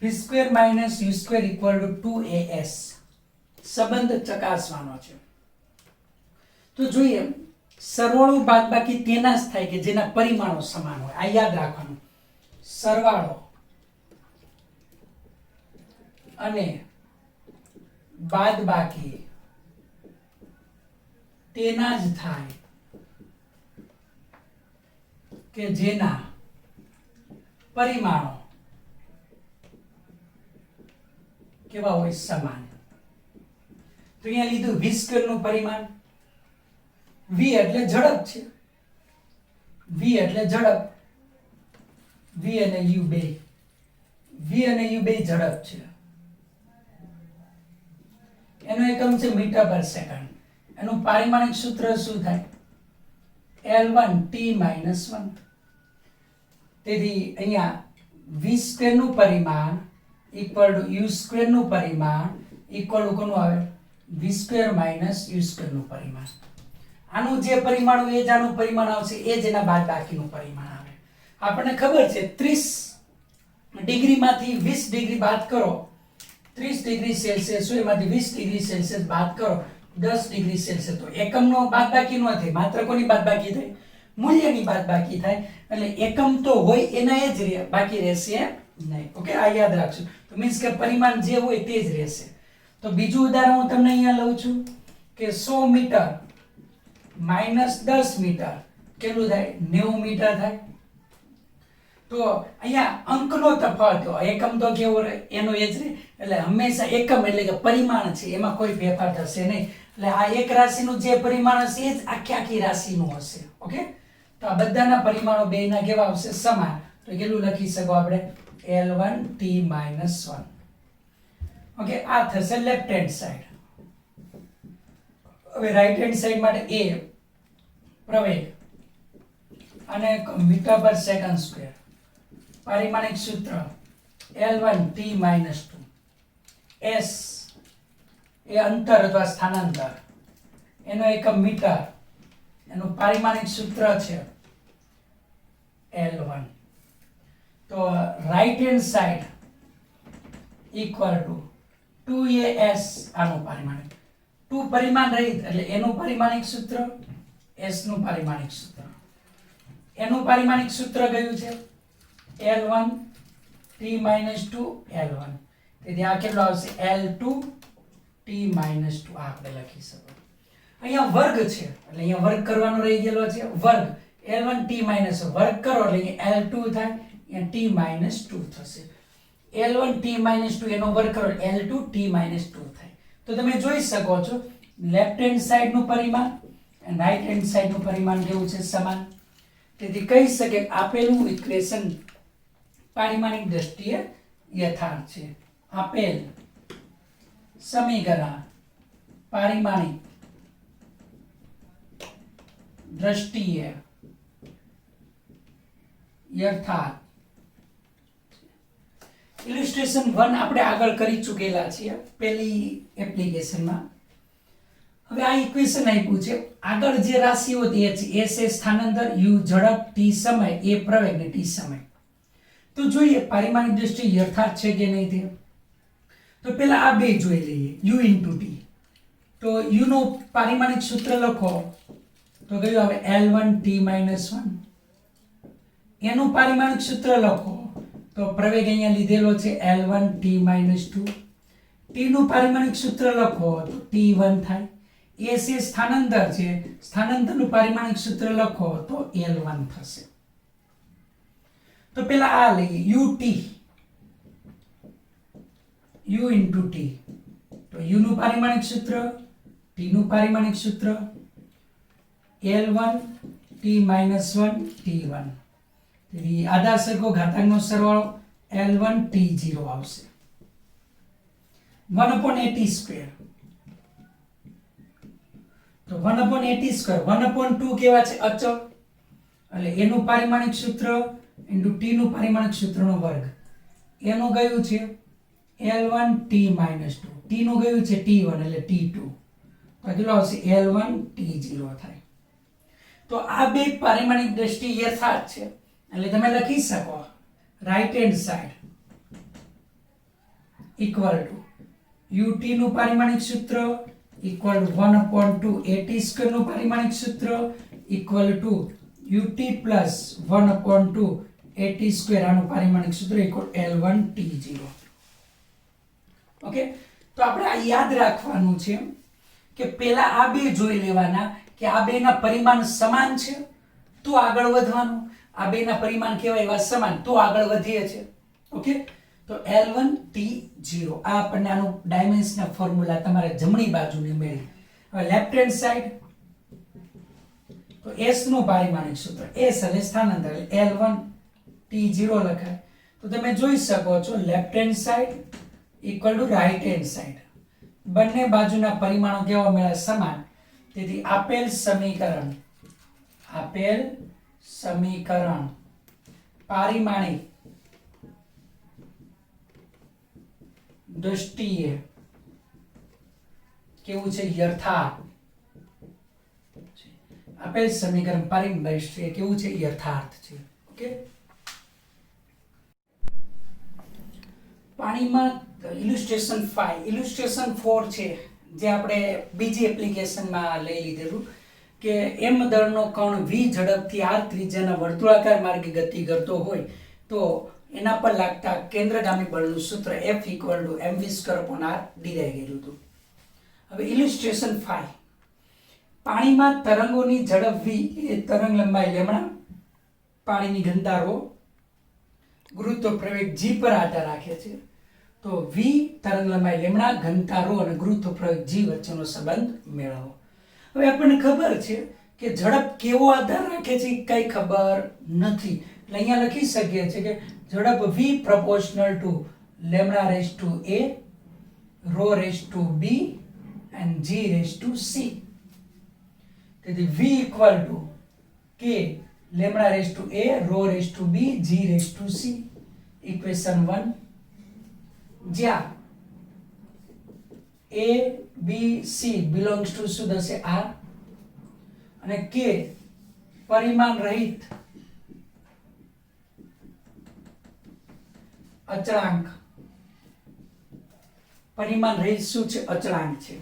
v square minus u square equal to 2as સંબંધ ચકાસવાનો છે. તો જોઈએ સરવાળો બાદબાકી તેના જ થાય કે જેના પરિમાણો સમાન હોય. આ યાદ રાખવાનું. સરવાળો અને બાદબાકી તેના જ થાય કે જેના પરિમાણો કેવા હોય? સમાન. તો અહીંયા લીધું v સ્ક્વેર નું પરિમાણ. v એટલે ઝડપ છે. v એટલે ઝડપ. v અને u બે ઝડપ છે. એનો એકમ છે મીટર પર સેકન્ડ. એનું પારિમાણિક સૂત્ર શું થાય? L1 t - 1. તેથી અહીંયા v સ્ક્વેર નું પરિમાણ ઇક્વલ ટુ u સ્ક્વેર નું પરિમાણ ઇક્વલ ટુ કોનું આવે? v square minus u square નું પરિમાણ. આનું જે પરિમાણ હોય એ જ આનું પરિમાણ આવશે, એ જ એના બાદબાકીનું પરિમાણ આવે. આપણને ખબર છે 30 ડિગ્રીમાંથી 20 ડિગ્રી બાદ કરો, 30 ડિગ્રી સેલ્સિયસ હોય એમાંથી 20 ડિગ્રી સેલ્સિયસ બાદ કરો 10 ડિગ્રી સેલ્સિયસ, તો એકમનો બાદબાકી ન થાય, માત્ર કોની બાદબાકી થાય? મૂલ્યની બાદબાકી થાય. એટલે એકમ તો હોય એના એ જ રહે, બાકી રહેશે નહીં. ઓકે, આ યાદ રાખજો. તો મીન્સ કે પરિમાણ જે હોય તે જ રહેશે. તો બીજું ઉદાહરણ હું તમને અહીંયા લઉં છું કે 100 મીટર માઇનસ 10 મીટર કેટલું થાય? 90 મીટર થાય. તો અહીંયા અંકનો તફાવત, એકમ તો કેવો રહે એનો એ જ રહે. એટલે હંમેશા એકમ એટલે કે પરિમાણ છે એમાં કોઈ ફેરફાર થશે નહીં. એટલે આ એક રાશિનું જે પરિમાણ હશે એ જ આખી રાશિનું હશે. ઓકે, તો આ બધાના પરિમાણો બેના કેવા આવશે? સમાન. તો કેટલું લખી શકો આપણે? L1 t - 1. ઓકે, આ થશે લેફ્ટ હેન્ડ સાઈડ. હવે રાઈટ હેન્ડ સાઈડ માટે a પ્રવેગ અને મીટર પર સેકન્ડ સ્ક્વેર. પારિમાણિક સૂત્ર L1 t - 2. s એ અંતર અથવા સ્થાનાંતર, એનો એકમ મીટર, એનું પારિમાણિક સૂત્ર છે L1. તો right hand side equal to 2as, આનું પારિમાણિક 2 પરિમાણ રહિત એટલે એનું પારિમાણિક સૂત્ર, s નું પારિમાણિક સૂત્ર. એનું પારિમાણિક સૂત્ર કયું છે? L1 t - 2 L1. તેથી આ કેટલો આવશે? L2 t - 2. આપણે લખી શકો. અહીંયા વર્ગ છે એટલે અહીંયા વર્ગ કરવાનો રહી ગયેલો છે. વર્ગ L1 t - વર્ગ કરો એટલે L2 થાય, અહીંયા t - 2 થશે. L1 t - 2 એનો વર્ગ કરો L2 t - 2 થાય. તો તમે જોઈ શકો છો લેફ્ટ હેન્ડ સાઈડ નું પરિમાણ અને રાઈટ હેન્ડ સાઈડ નું પરિમાણ કેવું છે? સમાન. તેથી કહી શકે આપેલું ઇક્વેશન પારિમાણિક દ્રષ્ટિએ યથાર્થ છે. આપેલ સમીકરણ પારિમાણિક દ્રષ્ટિએ યથાર્થ. ઇલિસ્ટ્રેશન 1 આપણે આગળ કરી ચૂકેલા છીએ પહેલી એપ્લિકેશનમાં. હવે આ ઇક્વેશન આપ્યું છે. આગળ જે રાશિઓ તે છે s એ સ્થાનાંતર, u ઝડપ, t સમય, એ પ્રવેગ ને t સમય. તો જોઈએ પારિમાણિક દ્રષ્ટિએ યથાર્થ છે કે નહીં તે. તો પહેલા આ બે જોઈ લઈએ, u * t. તો u નો પારિમાણિક સૂત્ર લખો તો કયું આવે? L1 t - 1. એનું પારિમાણિક સૂત્ર લખો તો પ્રવેગ અહીંયા લીધેલો છે L1 t - 2. t નું પારિમાણિક સૂત્ર લખો તો t1 થાય. s એ સ્થાનાંતર છે, સ્થાનાંતરનું પારિમાણિક સૂત્ર લખો તો L1 થશે. તો પહેલા આ લઈએ ut, u * t. તો u નું પારિમાણિક સૂત્ર, t નું પારિમાણિક સૂત્ર L1 t - 1 t1. તેથી આધાર સરખો ઘાતાંકનો સરવાળો L1 t0 આવશે 1/at². તો 1/at², 1/2 કેવા છે? અચળ. એટલે એનું પારિમાણિક સૂત્ર ઇન્ટુ t નું પારિમાણિક સૂત્રનો વર્ગ. એનું કયું છે? L1 t - 2. t નું કયું છે? t1 એટલે t2. તો કેટલો આવશે? L1 t0 થાય. તો આ બે પારિમાણિક દ્રષ્ટિ યથાર્થ છે એટલે તમે લખી શકો right hand side equal to UT નું પારિમાણિક સૂત્ર ઇક્વલ ટુ 1/2 એટી સ્ક્વેર નું પારિમાણિક સૂત્ર equal to UT plus 1/2 AT square આનું પારિમાણિક સૂત્ર ઇક્વલ L1 T0. ઓકે, તો આપણે આ યાદ રાખવાનું છે કે પહેલા આ બે જોઈ લેવાના કે આ બેના પરિમાણ સમાન છે તો આગળ વધવાનું, આ બેના પરિમાણ કેવા એવા સમાન તો આગળ વધીએ છે. ઓકે, તો L1 T0 આ આપણને આનું ડાયમેન્શનલ ફોર્મ્યુલા તમારે જમણી બાજુની મેળવી. હવે લેફ્ટ હેન્ડ સાઈડ તો S નું પારિમાણિક સૂત્ર S એટલે સ્થાનાંતર L1 T0 લખાય. તો તમે જોઈ શકો છો left hand side equal to right hand side, બંને બાજુના પરિમાણો કેવા મળ્યા સમાન. તેથી આપેલ સમીકરણ પારિમાણિક દ્રષ્ટિએ કેવું છે? યથાર્થ. આપેલ સમીકરણ પારિમાણિક દ્રષ્ટિએ કેવું છે? યથાર્થ છે. ઓકે, પાણીમાં ઇલ્યુસ્ટ્રેશન 5 ઇલ્યુસ્ટ્રેશન 4 છે જે આપણે બીજી એપ્લિકેશનમાં લઈ લીધેલું કે m દળનો કણ v ઝડપથી r ત્રિજ્યાના વર્તુળાકાર માર્ગે ગતિ કરતો હોય તો એના પર લાગતા કેન્દ્રગામી બળનું સૂત્ર F = mv²/r ડિરાઈ ગયેલું હતું. હવે ઇલ્યુસ્ટ્રેશન 5, પાણીમાં તરંગોની ઝડપ v એ તરંગ લંબાઈ લેમડા, પાણીની ઘનતા ρ, ગુરુત્વ પ્રવેગ g પર આધાર રાખે છે. તો v તરંગ લંબાઈ લેમડા, ઘનતા ρ અને ગુરુત્વ પ્રવેગ g વચ્ચેનો સંબંધ મેળવો. હવે આપણને ખબર છે કે ઝડપ કેવો આધાર રાખે છે કઈ ખબર નથી, એટલે અહીંયા લખી શકીએ છીએ કે ઝડપ v proportional to lambda raised to a, rho raised to b and g raised to c. તેથી v equal to k lambda raised to a, rho raised to b, g raised to c. Equation 1, જ્યાં a b c belongs to શું થશે? r અને k પરિમાણ રહિત અચળાંક, પરિમાણ રહિત શું છે? અચળાંક છે.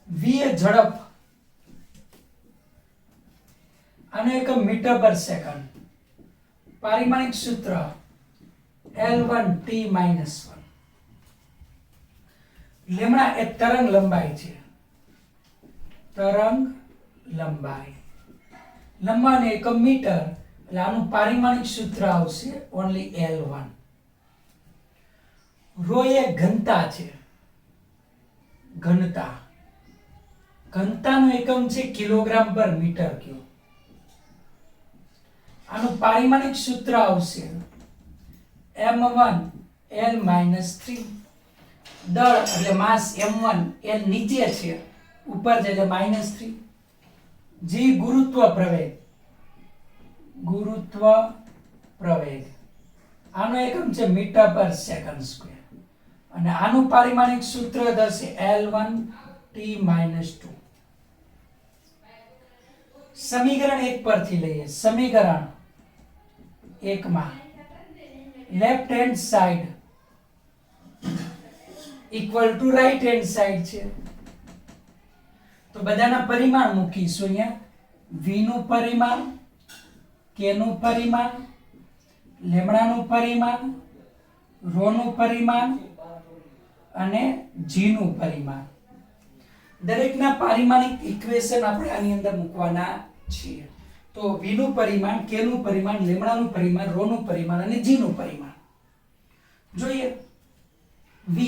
v એ ઝડપ, આનો એકમ મીટર પર સેકન્ડ, પારિમાણિક સૂત્ર L1 T-1. લેમડા એ તરંગ લંબાઈ છે, તરંગ લંબાઈ, લંબાઈને એકમ મીટર એટલે આનું પારિમાણિક સૂત્ર આવશે ઓન્લી L1. ρ એ ઘનતા છે, ઘનતા, ઘનતાનું એકમ છે કિલોગ્રામ પર મીટર ક્યુબ. આનું પારિમાણિક સૂત્ર આવશે m1 L-3. દળ એટલે માસ m1 એ નીચે છે, ઉપર છે એટલે -3. g ગુરુત્વ પ્રવેગ, ગુરુત્વ પ્રવેગ, આનો એકમ છે મીટર પર સેકન્ડ સ્ક્વેર અને આનું પારિમાણિક સૂત્ર થશે L1 T-2. સમીકરણ 1 પરથી લઈએ. સમીકરણ 1 માં left hand side equal to right hand side છે તો બધાના પરિમાણ મૂકીશું. અહીંયા v નું પરિમાણ, k નું પરિમાણ, લેમડાનું પરિમાણ, ρ નું પરિમાણ અને g નું પરિમાણ. દરેકના પારિમાણિક ઇક્વેશન આપણે આની અંદર મૂકવાના છીએ. તો v નું પરિમાણ, k નું પરિમાણ, લેમડાનું પરિમાણ, ρ નું પરિમાણ અને g નું પરિમાણ જોઈએ. v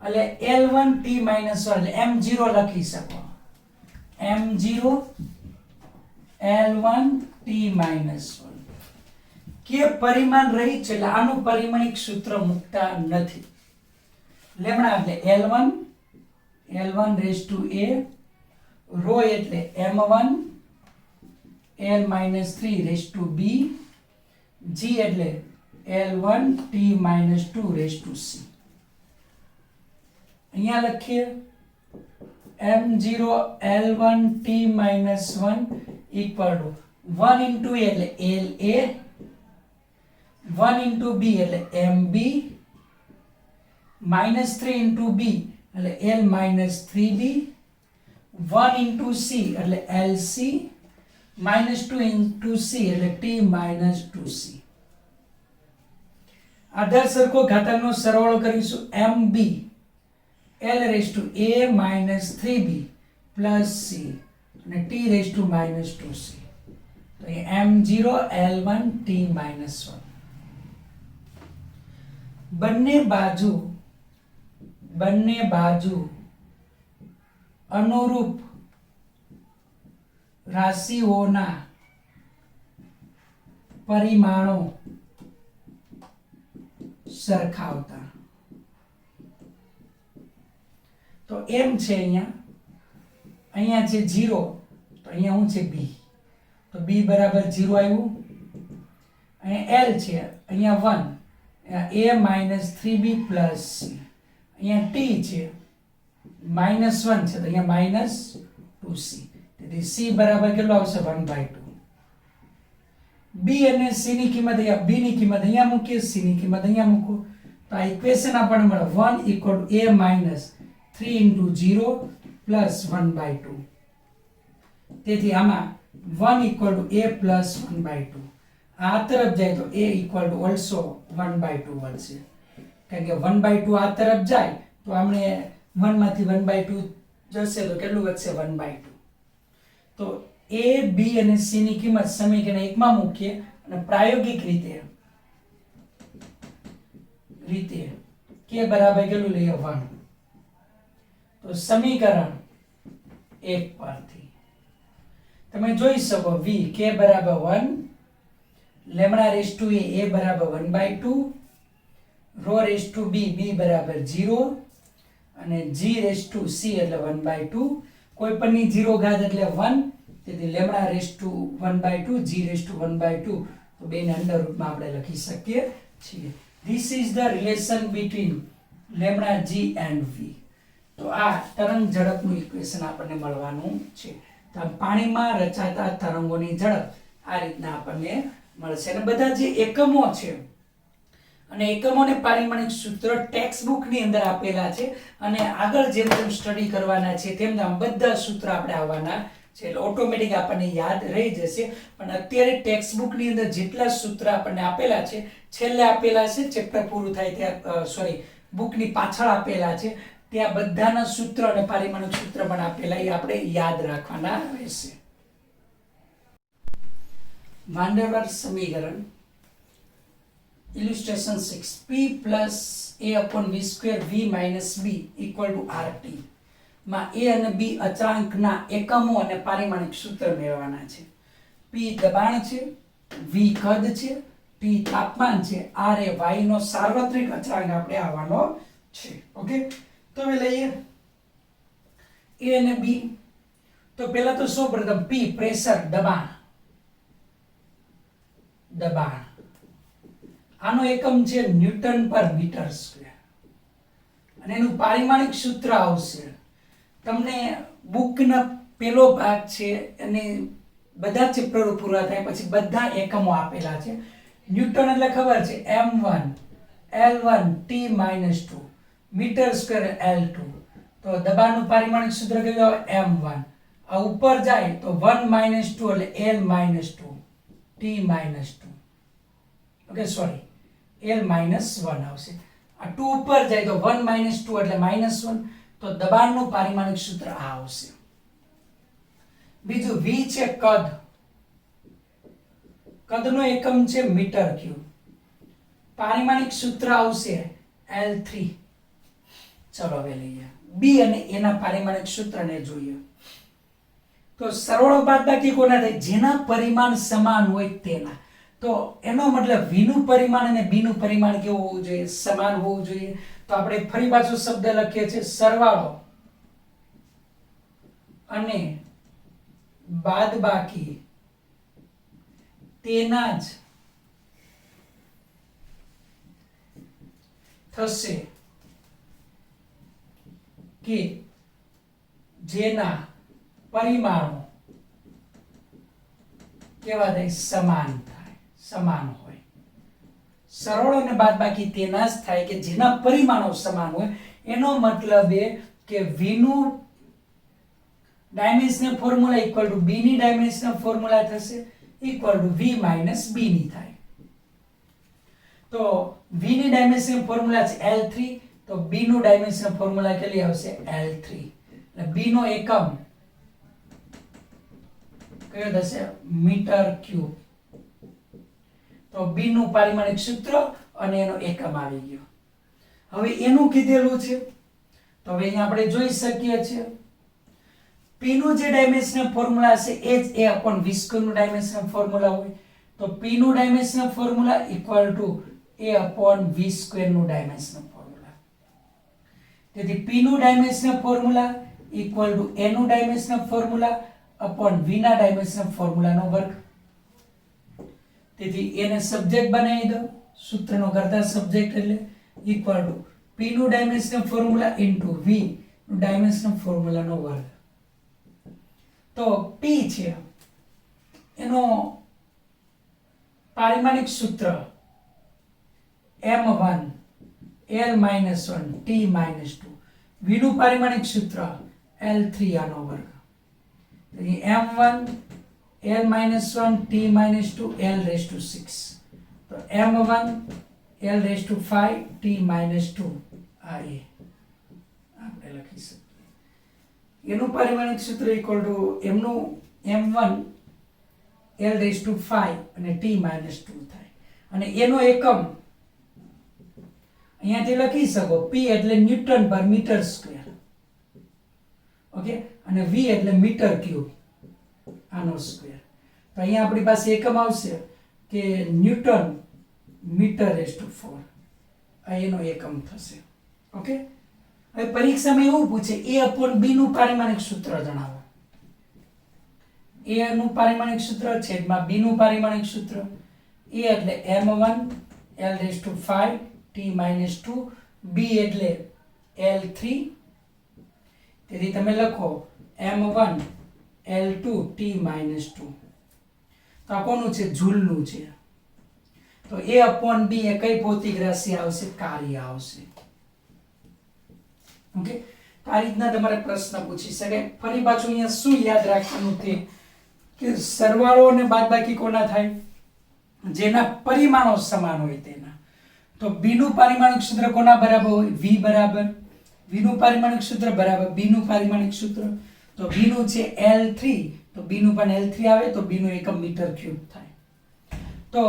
એટલે L1 T-1 એટલે m0 લખી શકો, m0 L1 T-1. કે પરિમાણ રહિત છે એટલે આનું પરિમાણિક સૂત્ર મૂકતા નથી. લેમડા એટલે L1 raised to a, ρ એટલે m1 L-3 raised to b, g એટલે L1 T-2 raised to c. અહીંયા લખીએ m0 L1 T-1 equal to 1 into a એટલે LA, 1 into b એટલે MB, -3 into b એટલે l -3b, 1 into c એટલે lc, -2 into c એટલે t -2c. આધાર સરખો ઘાતાંકનો સરવાળો કરીશું mb l raised to a -3b plus c અને t raised to -2c. તો એ m0 l1 t -1. બંને બાજુ અનુરૂપ રાશિઓના પરિમાણો સરખાવતા. તો m છે અહીંયા છે 0, તો અહીંયા શું છે b, તો b બરાબર 0 આવ્યું. અહીંયા l છે, અહીંયા 1, a -3b plus c. અહીંયા t છે -1 છે, તો અહીંયા -2c. તેથી c બરાબર કેટલો આવશે 1/2. b અને c ની કિંમત અહીંયા, b ની કિંમત અહીંયા મૂકીએ, c ની કિંમત અહીંયા મૂકો, તો આ ઇક્વેશન આપણને મળે 1 = a -3 into 0 plus 1/2. તેથી આમાં 1 = a plus 1/2. આ તરફ જાય તો a = also 1/2 મળશે. કારણ કે 1/2 આ તરફ જાય તો આપણે 1 માંથી 1/2 જશે તો કેટલું વધશે 1/2. તો a b અને c ની કિંમત સમીકરણ 1 માં મૂકીએ અને પ્રાયોગિક રીતે k બરાબર કેટલું લઈએ 1. તો સમીકરણ 1 પરથી તમે જોઈ શકો v k બરાબર 1, લેમ્બડા રેઝ ટુ a બરાબર 1/2, રો રેઝ ટુ b બરાબર 0 અને g રેઝ ટુ c એટલે 1/2. કોઈ પણની 0 ઘાત એટલે 1, તેથી lambda raise to 1/2, g raise to 1/2, તો બેને અંડર રૂટમાં આપણે લખી શકીએ છીએ. This is the relation between lambda g and v. તો આ તરંગ ઝડપનું ઇક્વેશન આપણને મળવાનું છે. તો પાણીમાં રચાતા તરંગોની ઝડપ આ રીતના આપણને મળશે. અને બધા જે એકમો છે અને એકમોને પારિમાણિક સૂત્ર ટેક્સ્ટ બુકની અંદર આપેલા છે અને આગળ જેમ જેમ સ્ટડી કરવાના છે તેમ તેમ બધા સૂત્ર આપણે આવવાના છે, એટલે ઓટોમેટિક આપણને યાદ રહી જશે. પણ અત્યારે ટેક્સ્ટ બુકની અંદર જેટલા સૂત્ર આપણને આપેલા છે, છેલ્લે આપેલા છે, ચેપ્ટર પૂરું થાય ત્યાં બુકની પાછળ આપેલા છે, ત્યાં બધાના સૂત્ર અને પારિમાણિક સૂત્ર પણ આપેલા, એ આપણે યાદ રાખવાના રહેશે. વાન ડેર વાલ્સ સમીકરણ illustration 6, p plus a upon v square v minus b equal to rt. માં a અને b અચળાંકના એકમો અને પારિમાણિક સૂત્ર મેળવવાના છે. p દબાણ છે, v કદ છે, t તાપમાન છે, r એ y નો સાર્વત્રિક અચળાંક આપણે આવવાનો છે. ઓકે, તો હવે લઈએ a અને b. તો પહેલા તો સૌપ્રથમ p પ્રેશર દબાણ, આનો એકમ છે ન્યૂટન પર મીટર સ્ક્વેર અને એનું પારિમાણિક સૂત્ર આવશે. તમને બુકના પહેલો ભાગ છે અને બધા ચેપ્ટરો પૂરા થાય પછી બધા એકમો આપેલા છે. ન્યૂટન એટલે ખબર છે m1 l1 t -2 metre square l2. તો દબાણનું પારિમાણિક સૂત્ર કયું આવે m1. આ ઉપર જાય તો 1 - 2 એટલે l -2 t -2. Okay, sorry l -1 આવશે. આ 2 ઉપર જાય તો 1 - 2 એટલે -1, તો દબાણનું પારિમાણિક સૂત્ર આ આવશે. બીજું v છે કદ, કદનો એકમ છે મીટર ક્યુબ, પારિમાણિક સૂત્ર આવશે l3. ચલો હવે લઈએ b અને એના પારિમાણિક સૂત્રને જોઈએ. તો સરવાળો બાદબાકી કોના થાય? જેના પરિમાણ સમાન હોય તેના. તો એનો મતલબ v નું પરિમાણ અને b નું પરિમાણ કેવું હોવું જોઈએ? સમાન હોવું જોઈએ. તો આપણે ફરી પાછો શબ્દ લખીએ છીએ સરવાળો અને બાદબાકી તેના જ થશે કે જેના પરિમાણો કેવા થાય? સમાન હોય. સરળ અને બાદબાકી તેના જ થાય કે જેના પરિમાણો સમાન હોય. એનો મતલબ એ કે v નું dimensional formula equal to b ની ડાયમેન્શનલ ફોર્મ્યુલા થશે equal to v minus b ની થાય. તો v ની ડાયમેન્શનલ ફોર્મ્યુલા છે L3, તો b નું ડાયમેન્શનલ ફોર્મ્યુલા કેટલી આવશે L3. એટલે b નો એકમ કયો થશે મીટર ક્યુબ. તો b નું પારિમાણિક સૂત્ર અને એનો એકમ આવી ગયો. હવે એનું કીધેલું છે તો હવે અહીંયા આપણે જોઈ શકીએ છીએ p નું જે ડાયમેન્શનલ ફોર્મ્યુલા છે એ જ a upon v સ્ક્વેર નું ડાયમેન્શનલ ફોર્મ્યુલા હોય. તો p નું dimensional formula equal to a upon v square નું ડાયમેન્શનલ ફોર્મ્યુલા. તેથી p નું dimensional formula equal to a નું ડાયમેન્શનલ ફોર્મ્યુલા upon v ના ડાયમેન્શનલ ફોર્મ્યુલાનો વર્ગ. તેથી એને સબ્જેક્ટ બનાવી દો, સૂત્રનો કરતા સબ્જેક્ટ એટલે ઇક્વલ ટુ p નું ડાયમેન્શનલ ફોર્મ્યુલા ઇન્ટુ v નું ડાયમેન્શનલ ફોર્મ્યુલાનો વર્ગ. તો p છે એનો પારિમાણિક સૂત્ર m1 l-1 t-2, v નું પારિમાણિક સૂત્ર l3 આનો વર્ગ. m1 l-1 t-2 l⁻⁶. તો m1 l⁵ t-2 આ એ આપણે લખી શકીએ. એનું પારિમાણિક સૂત્ર ઇક્વલ ટુ એમનું m1 l⁵ અને t-2 થાય. અને એનો એકમ અહીંયાથી લખી શકો p એટલે ન્યૂટન પર મીટર સ્ક્વેર, ઓકે, અને v એટલે મીટર ક્યુબ આનો સ્ક્વેર. તો અહીંયા આપણી પાસે એકમ આવશે કે ન્યૂટન મીટર/4 આ એનો એકમ થશે. ઓકે, હવે પરીક્ષામાં એવું પૂછે a upon b નું પારિમાણિક સૂત્ર જણાવો. a નું પારિમાણિક સૂત્ર છેદમાં b નું પારિમાણિક સૂત્ર. a એટલે m1 l⁵ t-2, b એટલે l3. તેથી તમે લખો m1 l2 t-2. તો આ કોનું છે જૂલનું છે. તો a upon b એ કઈ ભૌતિક રાશિ આવશે કાર્ય આવશે. ઓકે, આ રીતના તમારે પ્રશ્ન પૂછી શકે. ફરી પાછું અહીંયા શું યાદ રાખવાનું કે સરવાળો અને બાદબાકી કોના થાય જેના પરિમાણો સમાન હોય તેના. તો b નું પારિમાણિક સૂત્ર કોના બરાબર હોય v બરાબર v નું પારિમાણિક સૂત્ર બરાબર b નું પારિમાણિક સૂત્ર. તો v નું છે l3, તો b નું પણ l3 આવે તો b નું એકમ મીટર ક્યુબ થાય. તો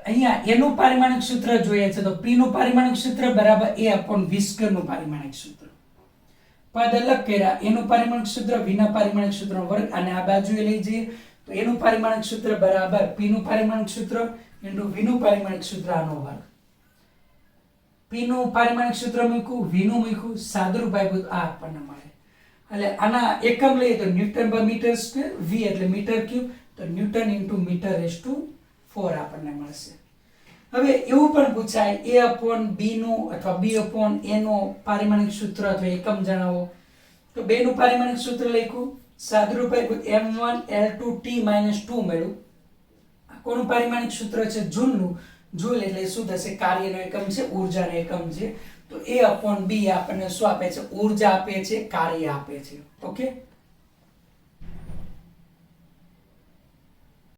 અહીંયા એનું પારિમાણિક સૂત્ર જોઈએ છે તો p નું પારિમાણિક સૂત્ર બરાબર a upon v સ્ક્વેર નું પારિમાણિક સૂત્ર. પદ અલગ કર્યા, એનું પારિમાણિક સૂત્ર v ના પારિમાણિક સૂત્રનો વર્ગ અને આ બાજુએ લઈ જઈએ તો એનું પારિમાણિક સૂત્ર બરાબર p નું પારિમાણિક સૂત્ર ઇન્ટુ v નું પારિમાણિક સૂત્ર આનો વર્ગ. p નું પારિમાણિક સૂત્ર મૂક્યું, v નું મૂક્યું, સાદુરૂપ આપ્યું આ આપણને મળે. એટલે આના એકમ લઈએ તો ન્યૂટન પર મીટર સ્ક્વેર, v એટલે મીટર ક્યુબ, તો ન્યૂટન ઇન્ટુ મીટર/4 આપણને મળશે. હવે એવું પણ પૂછાય a upon b નું અથવા b upon a નું પારિમાણિક સૂત્ર અથવા એકમ જણાવો. તો બે નું પારિમાણિક સૂત્ર લખ્યું, સાદુરૂપ આપ્યું m1 l2 t-2 મળ્યું. આ કોનું પારિમાણિક સૂત્ર છે જૂલનું. જૂલ એટલે શું થશે કાર્યનો એકમ છે, ઊર્જાનો એકમ છે. તો a upon b આપણને શું આપે છે ઉર્જા આપે છે, કાર્ય આપે છે. ઓકે.